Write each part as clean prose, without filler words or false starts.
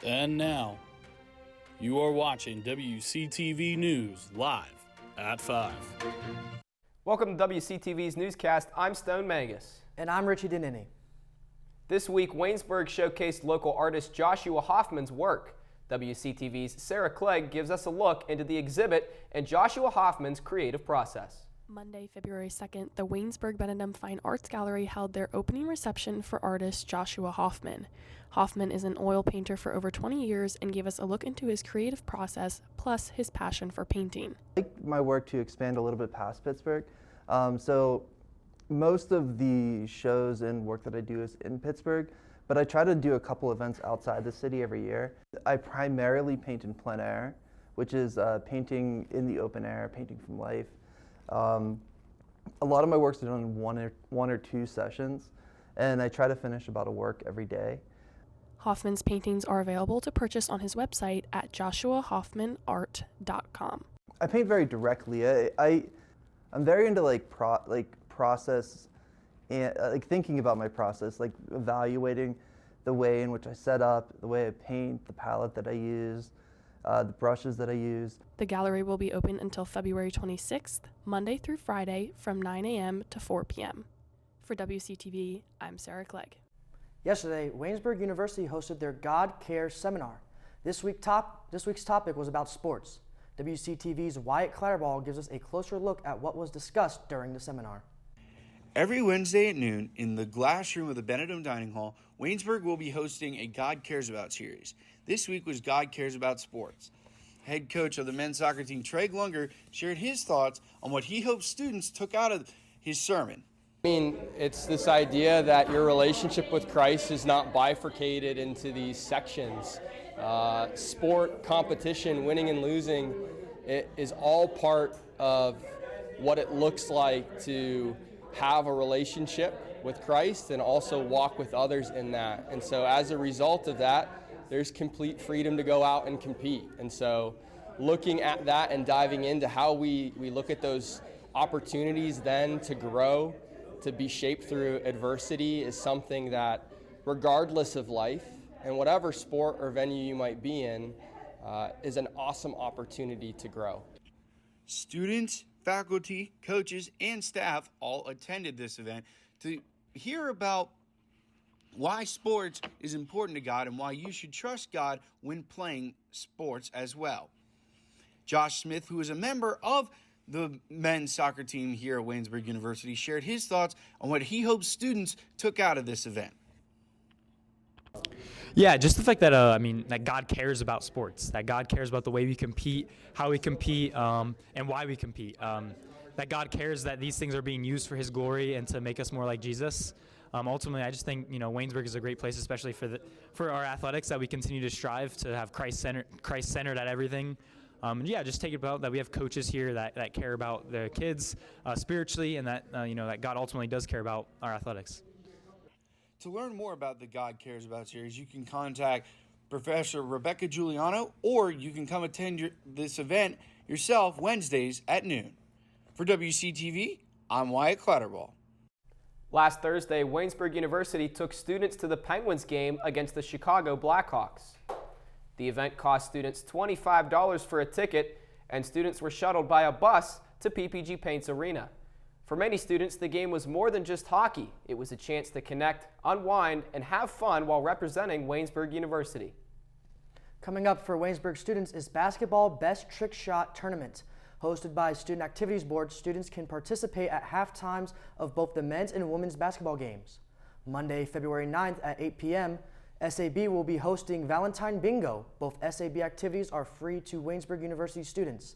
And now, you are watching WCTV News live at 5. Welcome to WCTV's Newscast. I'm Stone Magus. And I'm Richie Denini. This week, Waynesburg showcased local artist Joshua Hoffman's work. WCTV's Sarah Clegg gives us a look into the exhibit and Joshua Hoffman's creative process. Monday, February 2nd, the Waynesburg Benedum Fine Arts Gallery held their opening reception for artist Joshua Hoffman. Hoffman is an oil painter for over 20 years and gave us a look into his creative process, plus his passion for painting. I'd like my work to expand a little bit past Pittsburgh. So most of the shows and work that I do is in Pittsburgh, but I try to do a couple events outside the city every year. I primarily paint in plein air, which is painting in the open air, painting from life. A lot of my work's done in one or two sessions, and I try to finish about a work every day. Hoffman's paintings are available to purchase on his website at joshuahoffmanart.com. I paint very directly. I'm very into process and thinking about my process, like evaluating the way in which I set up, the way I paint, the palette that I use, the brushes that I use. The gallery will be open until February 26th, Monday through Friday from 9 a.m. to 4 p.m. For WCTV, I'm Sarah Clegg. Yesterday, Waynesburg University hosted their God Cares seminar. This week's topic was about sports. WCTV's Wyatt Clatterball gives us a closer look at what was discussed during the seminar. Every Wednesday at noon in the glass room of the Benedum Dining Hall, Waynesburg will be hosting a God Cares About series. This week was God Cares About Sports. Head coach of the men's soccer team, Trey Lunger, shared his thoughts on what he hopes students took out of his sermon. I mean, it's this idea that your relationship with Christ is not bifurcated into these sections. Sport, competition, winning and losing, it is all part of what it looks like to have a relationship with Christ and also walk with others in that. And so as a result of that, there's complete freedom to go out and compete. And so looking at that and diving into how we look at those opportunities then to grow, to be shaped through adversity is something that, regardless of life and whatever sport or venue you might be in, is an awesome opportunity to grow. Students, faculty, coaches, and staff all attended this event to hear about why sports is important to God and why you should trust God when playing sports as well. Josh Smith, who is a member of the men's soccer team here at Waynesburg University, shared his thoughts on what he hopes students took out of this event. Yeah, just the fact that that God cares about sports, that God cares about the way we compete, how we compete, and why we compete. That God cares that these things are being used for His glory and to make us more like Jesus. Ultimately, I just think Waynesburg is a great place, especially for our athletics, that we continue to strive to have Christ-centered at everything. Just take it about that we have coaches here that care about the kids spiritually, and that that God ultimately does care about our athletics. To learn more about the God Cares About series, you can contact Professor Rebecca Giuliano, or you can come attend this event yourself Wednesdays at noon. For WCTV, I'm Wyatt Clatterball. Last Thursday, Waynesburg University took students to the Penguins game against the Chicago Blackhawks. The event cost students $25 for a ticket, and students were shuttled by a bus to PPG Paints Arena. For many students, the game was more than just hockey. It was a chance to connect, unwind, and have fun while representing Waynesburg University. Coming up for Waynesburg students is Basketball Best Trick Shot Tournament. Hosted by Student Activities Board, students can participate at half times of both the men's and women's basketball games. Monday, February 9th at 8 p.m., SAB will be hosting Valentine Bingo. Both SAB activities are free to Waynesburg University students.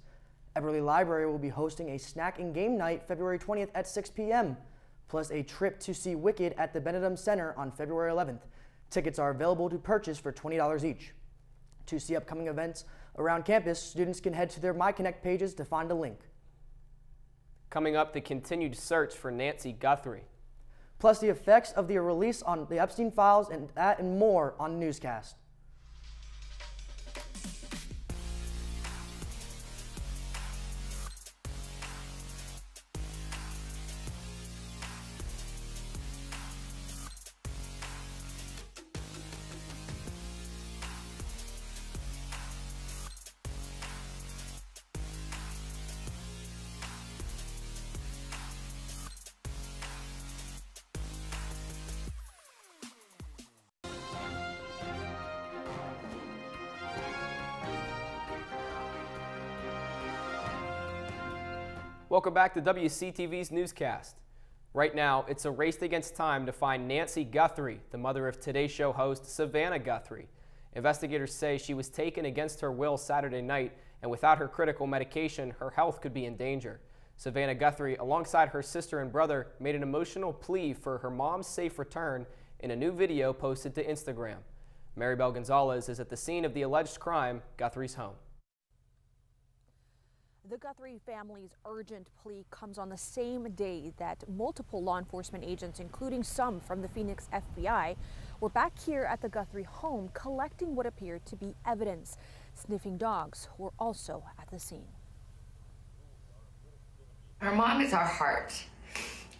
Eberly Library will be hosting a snack and game night February 20th at 6 p.m., plus a trip to see Wicked at the Benedum Center on February 11th. Tickets are available to purchase for $20 each. To see upcoming events around campus, students can head to their MyConnect pages to find a link. Coming up, the continued search for Nancy Guthrie. Plus the effects of the release on the Epstein files, and that and more on Newscast. Welcome back to WCTV's Newscast. Right now, it's a race against time to find Nancy Guthrie, the mother of Today Show host Savannah Guthrie. Investigators say she was taken against her will Saturday night, and without her critical medication, her health could be in danger. Savannah Guthrie, alongside her sister and brother, made an emotional plea for her mom's safe return in a new video posted to Instagram. Maribel Gonzalez is at the scene of the alleged crime, Guthrie's home. The Guthrie family's urgent plea comes on the same day that multiple law enforcement agents, including some from the Phoenix FBI, were back here at the Guthrie home collecting what appeared to be evidence. Sniffing dogs were also at the scene. Our mom is our heart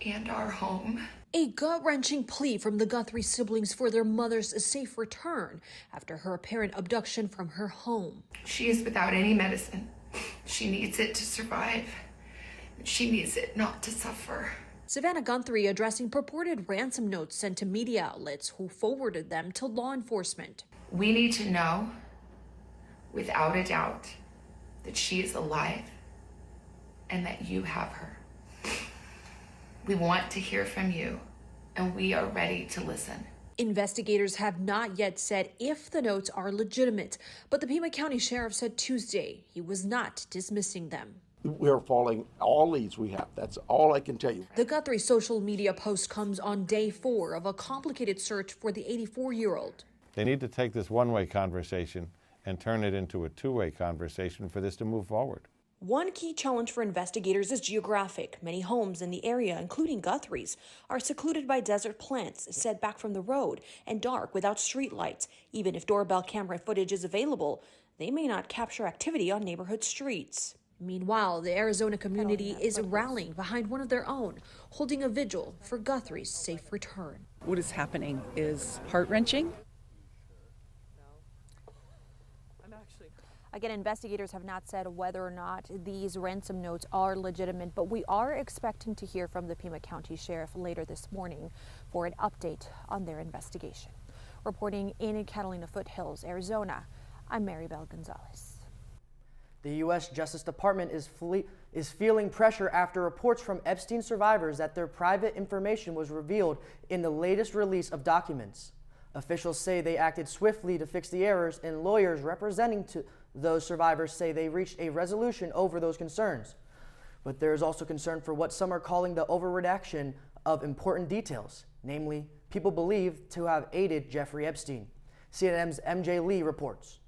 and our home. A gut-wrenching plea from the Guthrie siblings for their mother's safe return after her apparent abduction from her home. She is without any medicine. She needs it to survive. She needs it not to suffer. Savannah Guthrie addressing purported ransom notes sent to media outlets who forwarded them to law enforcement. We need to know, without a doubt, that she is alive and that you have her. We want to hear from you, and we are ready to listen. Investigators have not yet said if the notes are legitimate, but the Pima County Sheriff said Tuesday he was not dismissing them. We're following all leads we have. That's all I can tell you. The Guthrie social media post comes on day 4 of a complicated search for the 84-year-old. They need to take this one-way conversation and turn it into a two-way conversation for this to move forward. One key challenge for investigators is geographic. Many homes in the area, including Guthrie's, are secluded by desert plants, set back from the road, and dark without streetlights. Even if doorbell camera footage is available, they may not capture activity on neighborhood streets. Meanwhile, the Arizona community is rallying behind one of their own, holding a vigil for Guthrie's safe return. What is happening is heart-wrenching. Again, investigators have not said whether or not these ransom notes are legitimate, but we are expecting to hear from the Pima County Sheriff later this morning for an update on their investigation. Reporting in Catalina Foothills, Arizona, I'm Maribel Gonzalez. The U.S. Justice Department is feeling pressure after reports from Epstein survivors that their private information was revealed in the latest release of documents. Officials say they acted swiftly to fix the errors, and lawyers representing those survivors say they reached a resolution over those concerns. But there is also concern for what some are calling the over-redaction of important details, namely, people believed to have aided Jeffrey Epstein. CNN's MJ Lee reports.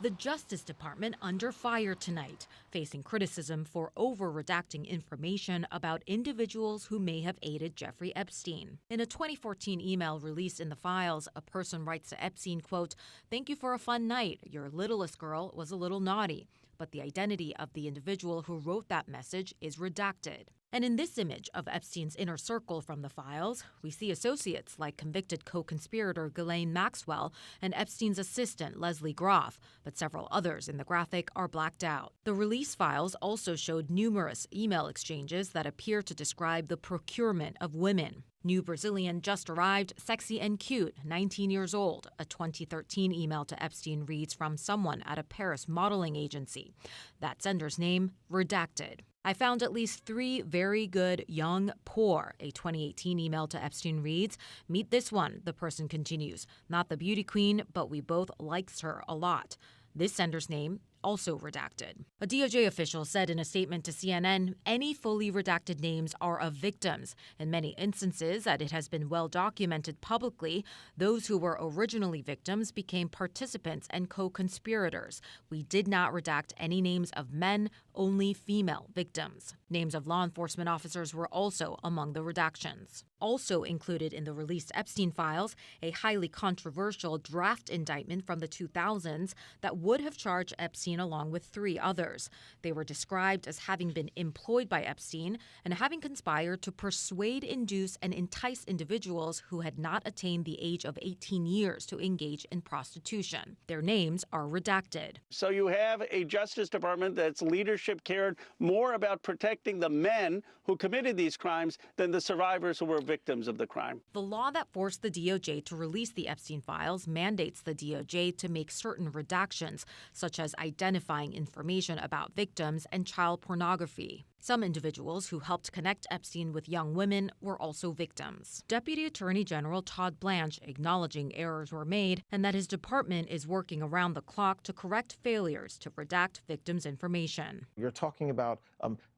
The Justice Department under fire tonight, facing criticism for over-redacting information about individuals who may have aided Jeffrey Epstein. In a 2014 email released in the files, a person writes to Epstein, quote, "Thank you for a fun night. Your littlest girl was a little naughty." But the identity of the individual who wrote that message is redacted. And in this image of Epstein's inner circle from the files, we see associates like convicted co-conspirator Ghislaine Maxwell and Epstein's assistant Leslie Groff, but several others in the graphic are blacked out. The release files also showed numerous email exchanges that appear to describe the procurement of women. New Brazilian just arrived, sexy and cute, 19 years old. A 2013 email to Epstein reads from someone at a Paris modeling agency. That sender's name, redacted. I found at least 3 very good, young, poor. A 2018 email to Epstein reads, "Meet this one," the person continues. "Not the beauty queen, but we both likes her a lot." This sender's name, also redacted. A DOJ official said in a statement to CNN, any fully redacted names are of victims. In many instances that it has been well documented publicly, those who were originally victims became participants and co-conspirators. We did not redact any names of men, only female victims. Names of law enforcement officers were also among the redactions. Also included in the released Epstein files, a highly controversial draft indictment from the 2000s that would have charged Epstein along with 3 others. They were described as having been employed by Epstein and having conspired to persuade, induce, and entice individuals who had not attained the age of 18 years to engage in prostitution. Their names are redacted. So you have a Justice Department that's leadership leadership cared more about protecting the men who committed these crimes than the survivors who were victims of the crime. The law that forced the DOJ to release the Epstein files mandates the DOJ to make certain redactions, such as identifying information about victims and child pornography. Some individuals who helped connect Epstein with young women were also victims. Deputy Attorney General Todd Blanche acknowledging errors were made and that his department is working around the clock to correct failures to redact victims' information. You're talking about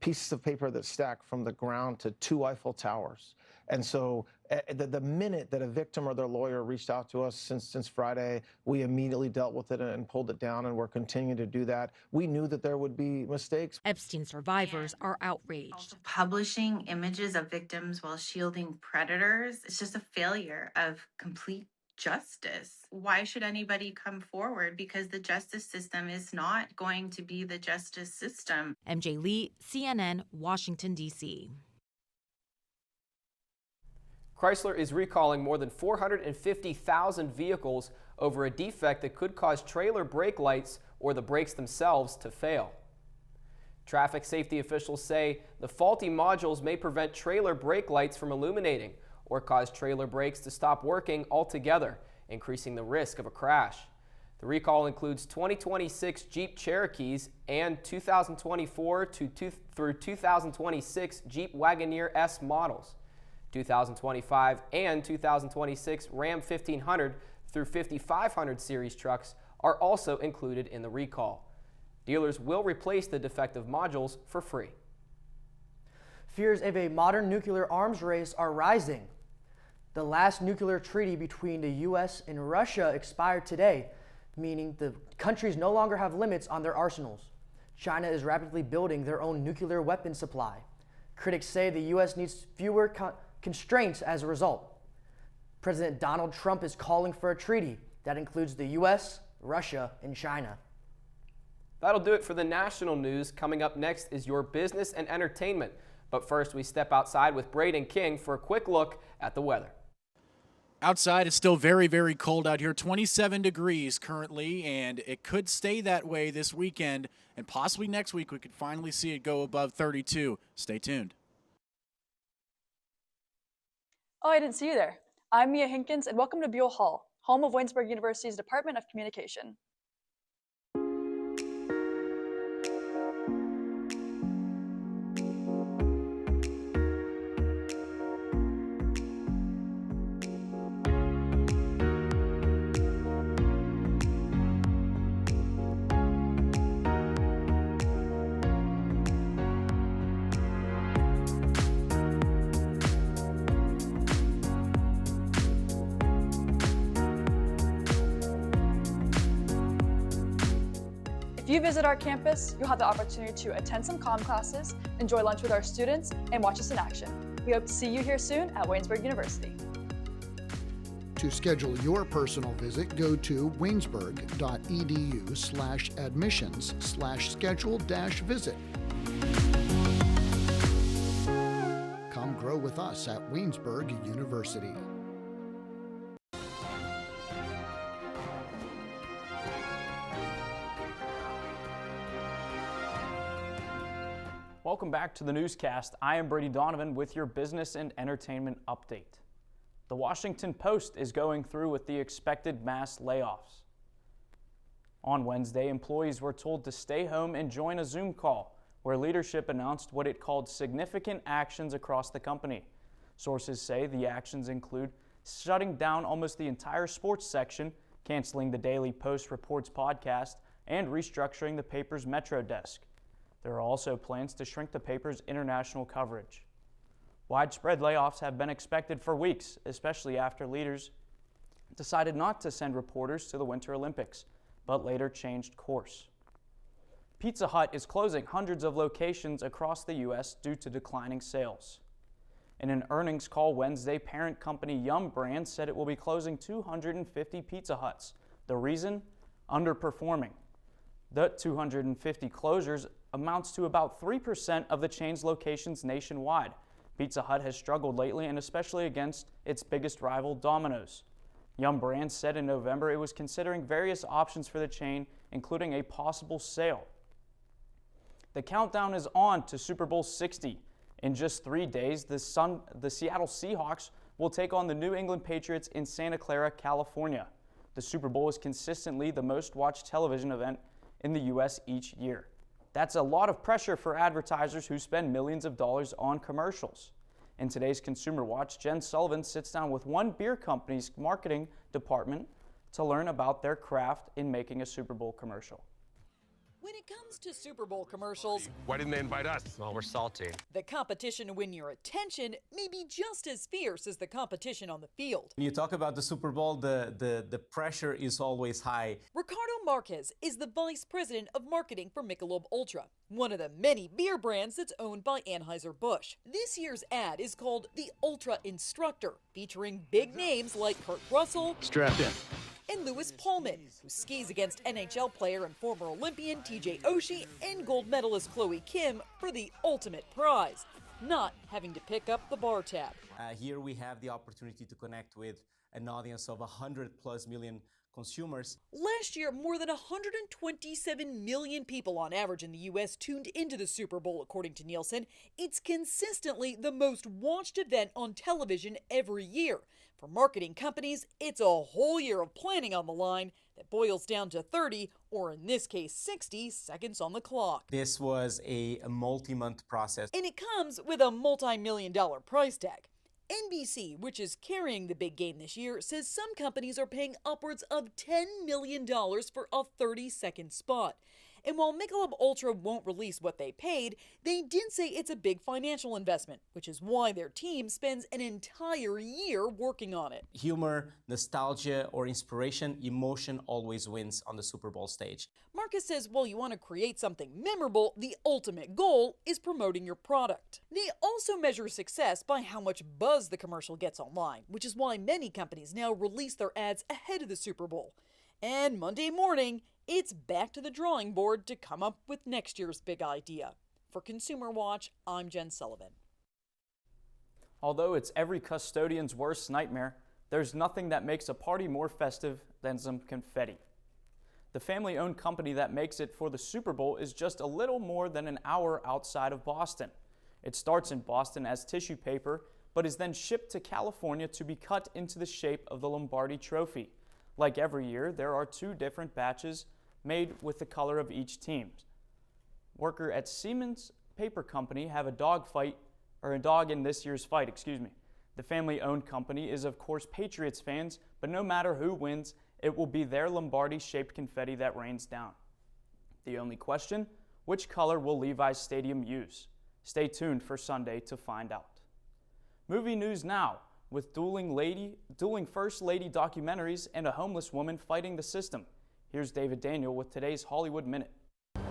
pieces of paper that stack from the ground to 2 Eiffel Towers. And so the minute that a victim or their lawyer reached out to us since Friday, we immediately dealt with it and pulled it down, and we're continuing to do that. We knew that there would be mistakes. Epstein survivors are outraged. Publishing images of victims while shielding predators, it's just a failure of complete justice. Why should anybody come forward? Because the justice system is not going to be the justice system. MJ Lee, CNN, Washington, D.C. Chrysler is recalling more than 450,000 vehicles over a defect that could cause trailer brake lights or the brakes themselves to fail. Traffic safety officials say the faulty modules may prevent trailer brake lights from illuminating or cause trailer brakes to stop working altogether, increasing the risk of a crash. The recall includes 2026 Jeep Cherokees and 2024 through 2026 Jeep Wagoneer S models. 2025 and 2026 Ram 1500 through 5500 series trucks are also included in the recall. Dealers will replace the defective modules for free. Fears of a modern nuclear arms race are rising. The last nuclear treaty between the U.S. and Russia expired today, meaning the countries no longer have limits on their arsenals. China is rapidly building their own nuclear weapon supply. Critics say the U.S. needs fewer constraints as a result. President Donald Trump is calling for a treaty that includes the U.S., Russia, and China. That'll do it for the national news. Coming up next is your business and entertainment. But first, we step outside with Braden King for a quick look at the weather. Outside, it's still very, very cold out here, 27 degrees currently, and it could stay that way this weekend, and possibly next week we could finally see it go above 32. Stay tuned. Oh, I didn't see you there. I'm Mia Hinkins, and welcome to Buell Hall, home of Waynesburg University's Department of Communication. If you visit our campus, you'll have the opportunity to attend some comm classes, enjoy lunch with our students, and watch us in action. We hope to see you here soon at Waynesburg University. To schedule your personal visit, go to waynesburg.edu/admissions/schedule-visit. Come grow with us at Waynesburg University. Welcome back to the newscast. I am Brady Donovan with your business and entertainment update. The Washington Post is going through with the expected mass layoffs. On Wednesday, employees were told to stay home and join a Zoom call where leadership announced what it called significant actions across the company. Sources say the actions include shutting down almost the entire sports section, canceling the Daily Post Reports podcast, and restructuring the paper's Metro desk. There are also plans to shrink the paper's international coverage. Widespread layoffs have been expected for weeks, especially after leaders decided not to send reporters to the Winter Olympics, but later changed course. Pizza Hut is closing hundreds of locations across the U.S. due to declining sales. In an earnings call Wednesday, parent company Yum Brands said it will be closing 250 Pizza Huts. The reason? Underperforming. The 250 closures amounts to about 3% of the chain's locations nationwide. Pizza Hut has struggled lately, and especially against its biggest rival, Domino's. Yum Brands said in November it was considering various options for the chain, including a possible sale. The countdown is on to Super Bowl 60. In just 3 days, the Seattle Seahawks will take on the New England Patriots in Santa Clara, California. The Super Bowl is consistently the most watched television event in the U.S. each year. That's a lot of pressure for advertisers who spend millions of dollars on commercials. In today's Consumer Watch, Jen Sullivan sits down with one beer company's marketing department to learn about their craft in making a Super Bowl commercial. When it comes to Super Bowl commercials, why didn't they invite us? Well, we're salty. The competition to win your attention may be just as fierce as the competition on the field. When you talk about the Super Bowl, the pressure is always high. Ricardo Marquez is the vice president of marketing for Michelob Ultra, one of the many beer brands that's owned by Anheuser-Busch. This year's ad is called the Ultra Instructor, featuring big names like Kurt Russell, Strap in, and Lewis Pullman, who skis against NHL player and former Olympian TJ Oshie and gold medalist Chloe Kim for the ultimate prize, not having to pick up the bar tab. Here we have the opportunity to connect with an audience of 100+ million consumers. Last year, more than 127 million people on average in the U.S. tuned into the Super Bowl, according to Nielsen. It's consistently the most watched event on television every year. For marketing companies, it's a whole year of planning on the line that boils down to 30, or in this case 60, seconds on the clock. This was a multi-month process. And it comes with a multi-million-dollar price tag. NBC, which is carrying the big game this year, says some companies are paying upwards of $10 million for a 30-second spot. And while Michelob Ultra won't release what they paid, they did say it's a big financial investment, which is why their team spends an entire year working on it. Humor, nostalgia, or inspiration, emotion always wins on the Super Bowl stage. Marcus says while you want to create something memorable, the ultimate goal is promoting your product. They also measure success by how much buzz the commercial gets online, which is why many companies now release their ads ahead of the Super Bowl. And Monday morning, it's back to the drawing board to come up with next year's big idea. For Consumer Watch, I'm Jen Sullivan. Although it's every custodian's worst nightmare, there's nothing that makes a party more festive than some confetti. The family-owned company that makes it for the Super Bowl is just a little more than an hour outside of Boston. It starts in Boston as tissue paper, but is then shipped to California to be cut into the shape of the Lombardi Trophy. Like every year, there are 2 different batches made with the color of each team. Worker at Siemens Paper Company have a dog in this year's fight, The family-owned company is of course Patriots fans, but no matter who wins, it will be their Lombardi-shaped confetti that rains down. The only question, which color will Levi's Stadium use? Stay tuned for Sunday to find out. Movie news now, with dueling First Lady documentaries and a homeless woman fighting the system. Here's David Daniel with today's Hollywood Minute.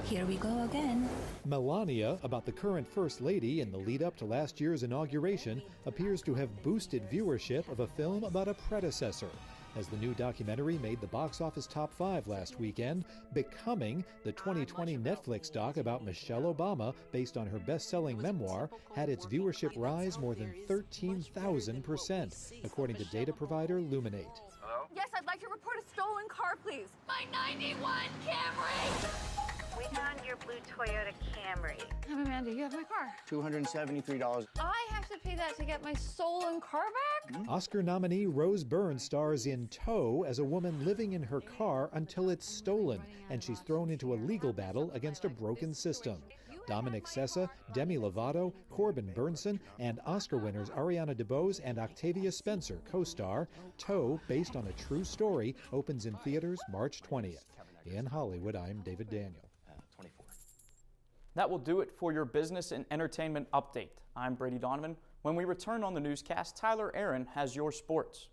Here we go again. Melania, about the current First Lady in the lead up to last year's inauguration, appears to have boosted viewership of a film about a predecessor, as the new documentary made the box office top 5 last weekend, Becoming, the 2020 Netflix doc about Michelle Obama, based on her best-selling memoir, had its viewership rise more than 13,000%, according to data provider Luminate. Yes, I'd like to report a stolen car, please. My 91 Camry! We found your blue Toyota Camry. I'm Amanda, you have my car. $273. I have to pay that to get my stolen car back? Oscar nominee Rose Byrne stars in Tow as a woman living in her car until it's stolen, and she's thrown into a legal battle against a broken system. Dominic Sessa, Demi Lovato, Corbin Burnson, and Oscar winners Ariana DeBose and Octavia Spencer co-star. Tow, based on a true story, opens in theaters March 20th. In Hollywood, I'm David Daniel. That will do it for your business and entertainment update. I'm Brady Donovan. When we return on the newscast, Tyler Aaron has your sports.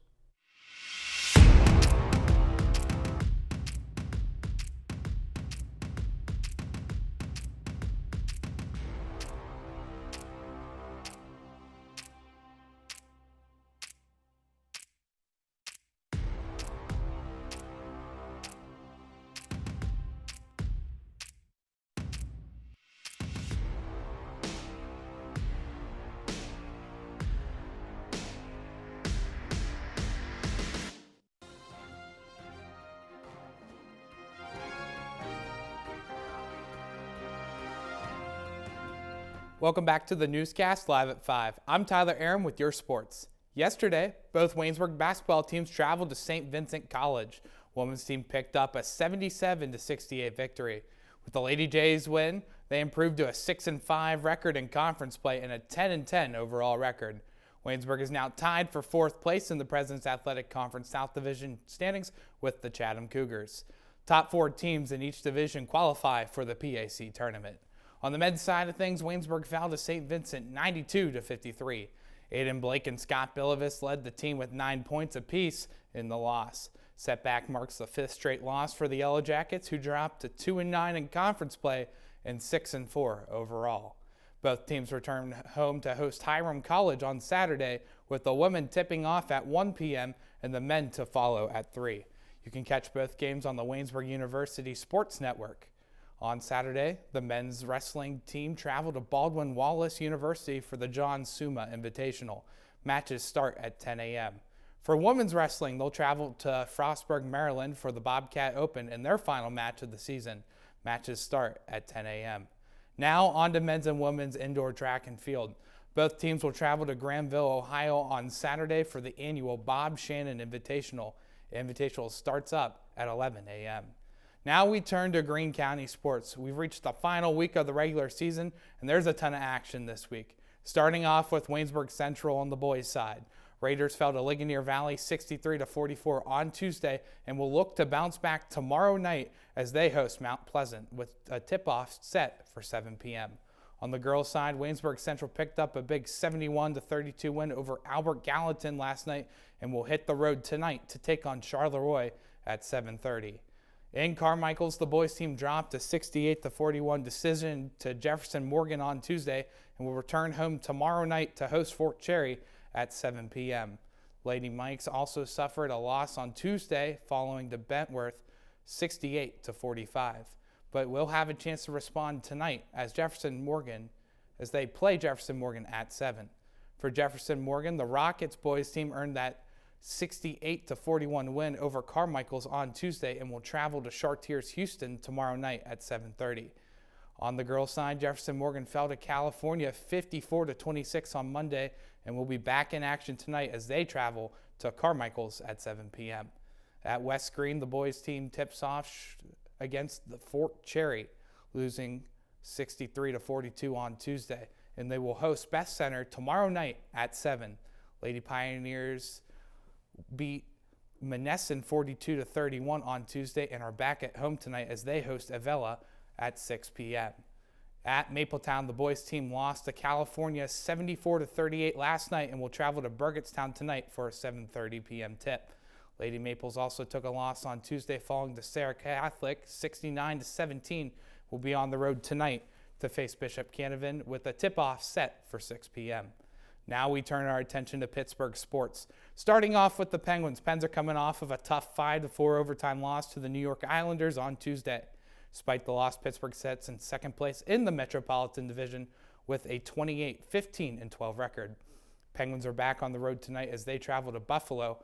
Welcome back to the Newscast Live at 5. I'm Tyler Aram with your sports. Yesterday, both Waynesburg basketball teams traveled to St. Vincent College. Women's team picked up a 77-68 victory. With the Lady Jays win, they improved to a 6-5 record in conference play and a 10-10 overall record. Waynesburg is now tied for 4th place in the President's Athletic Conference South Division standings with the Chatham Cougars. Top 4 teams in each division qualify for the PAC tournament. On the men's side of things, Waynesburg fell to St. Vincent 92-53. Aiden Blake and Scott Billivis led the team with 9 points apiece in the loss. Setback marks the 5th straight loss for the Yellow Jackets, who dropped to 2-9 in conference play and 6-4 overall. Both teams returned home to host Hiram College on Saturday, with the women tipping off at 1 p.m. and the men to follow at 3. You can catch both games on the Waynesburg University Sports Network. On Saturday, the men's wrestling team traveled to Baldwin Wallace University for the John Suma Invitational. Matches start at 10 a.m. For women's wrestling, they'll travel to Frostburg, Maryland for the Bobcat Open in their final match of the season. Matches start at 10 a.m. Now on to men's and women's indoor track and field. Both teams will travel to Granville, Ohio on Saturday for the annual Bob Shannon Invitational. The Invitational starts up at 11 a.m. Now we turn to Greene County sports. We've reached the final week of the regular season, and there's a ton of action this week. Starting off with Waynesburg Central on the boys' side. Raiders fell to Ligonier Valley 63-44 on Tuesday and will look to bounce back tomorrow night as they host Mount Pleasant with a tip-off set for 7 p.m. On the girls' side, Waynesburg Central picked up a big 71-32 win over Albert Gallatin last night and will hit the road tonight to take on Charleroi at 7:30. In Carmichael's, the boys' team dropped a 68-41 decision to Jefferson Morgan on Tuesday and will return home tomorrow night to host Fort Cherry at 7 p.m. Lady Mikes also suffered a loss on Tuesday following the Bentworth 68-45, but will have a chance to respond tonight as they play Jefferson Morgan at 7. For Jefferson Morgan, the Rockets boys team earned that 68-41 win over Carmichael's on Tuesday and will travel to Chartiers Houston tomorrow night at 7:30. On the girls' side, Jefferson Morgan fell to California 54-26 on Monday and will be back in action tonight as they travel to Carmichael's at 7 p.m. At West Green, the boys' team tips off against the Fort Cherry, losing 63-42 on Tuesday, and they will host Beth Center tomorrow night at 7. Lady Pioneers beat Monessen 42-31 on Tuesday and are back at home tonight as they host Avella at 6 p.m. At Mapletown, the boys' team lost to California 74-38 last night and will travel to Burgettstown tonight for a 7:30 p.m. tip. Lady Maples also took a loss on Tuesday falling to Sarah Catholic 69-17. Will be on the road tonight to face Bishop Canevin with a tip-off set for 6 p.m. Now we turn our attention to Pittsburgh sports. Starting off with the Penguins. Pens are coming off of a tough 5-4 overtime loss to the New York Islanders on Tuesday. Despite the loss, Pittsburgh sits in second place in the Metropolitan Division with a 28-15-12 record. Penguins are back on the road tonight as they travel to Buffalo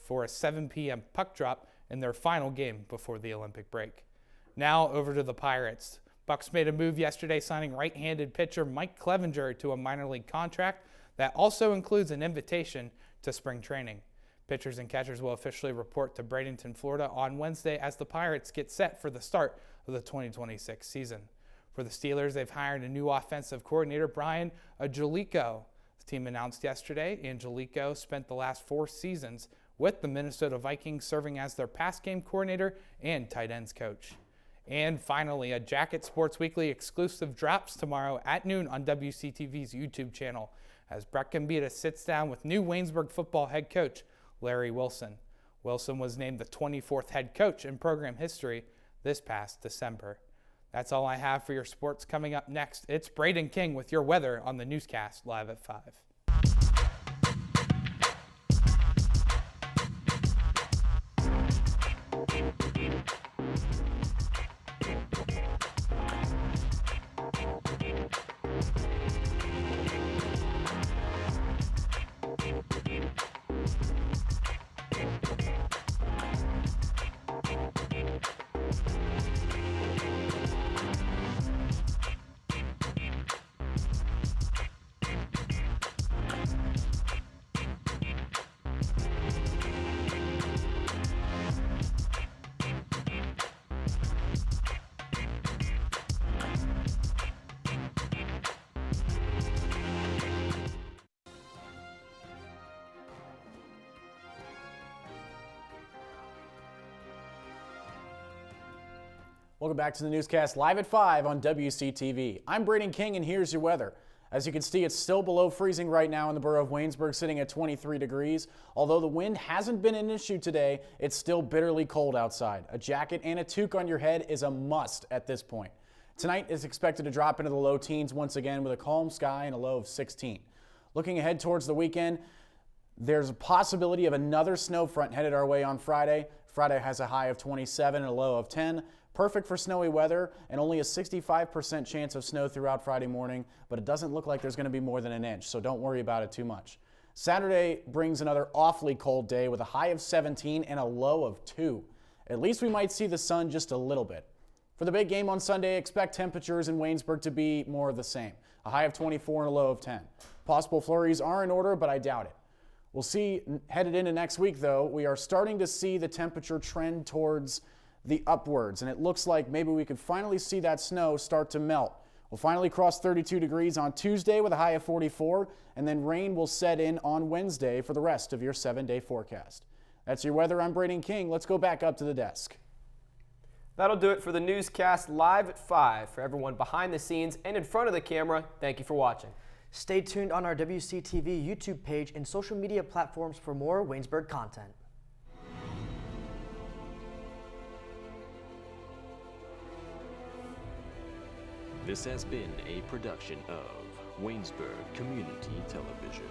for a 7 p.m. puck drop in their final game before the Olympic break. Now over to the Pirates. Bucks made a move yesterday signing right-handed pitcher Mike Clevenger to a minor league contract that also includes an invitation to spring training. Pitchers and catchers will officially report to Bradenton, Florida on Wednesday as the Pirates get set for the start of the 2026 season. For the Steelers, they've hired a new offensive coordinator, Brian Angelico. The team announced yesterday Angelico spent the last 4 seasons with the Minnesota Vikings, serving as their pass game coordinator and tight ends coach. And finally, a Jacket Sports Weekly exclusive drops tomorrow at noon on WCTV's YouTube channel as Brett Gambita sits down with new Waynesburg football head coach Larry Wilson. Wilson was named the 24th head coach in program history this past December. That's all I have for your sports. Coming up next, it's Braden King with your weather on the Newscast Live at 5. Welcome back to the newscast live at 5 on WCTV. I'm Braden King and here's your weather. As you can see, it's still below freezing right now in the borough of Waynesburg, sitting at 23 degrees. Although the wind hasn't been an issue today, it's still bitterly cold outside. A jacket and a toque on your head is a must at this point. Tonight is expected to drop into the low teens once again with a calm sky and a low of 16. Looking ahead towards the weekend, there's a possibility of another snow front headed our way on Friday. Friday has a high of 27 and a low of 10. Perfect for snowy weather and only a 65% chance of snow throughout Friday morning, but it doesn't look like there's going to be more than an inch, so don't worry about it too much. Saturday brings another awfully cold day with a high of 17 and a low of 2. At least we might see the sun just a little bit. For the big game on Sunday, expect temperatures in Waynesburg to be more of the same. A high of 24 and a low of 10. Possible flurries are in order, but I doubt it. We'll see headed into next week, though, we are starting to see the temperature trend towards the upwards, and it looks like maybe we could finally see that snow start to melt. We'll finally cross 32 degrees on Tuesday with a high of 44, and then rain will set in on Wednesday for the rest of your 7-day forecast. That's your weather. I'm Braden King. Let's go back up to the desk. That'll do it for the newscast live at 5. For everyone behind the scenes and in front of the camera, thank you for watching. Stay tuned on our WCTV YouTube page and social media platforms for more Waynesburg content. This has been a production of Waynesburg Community Television.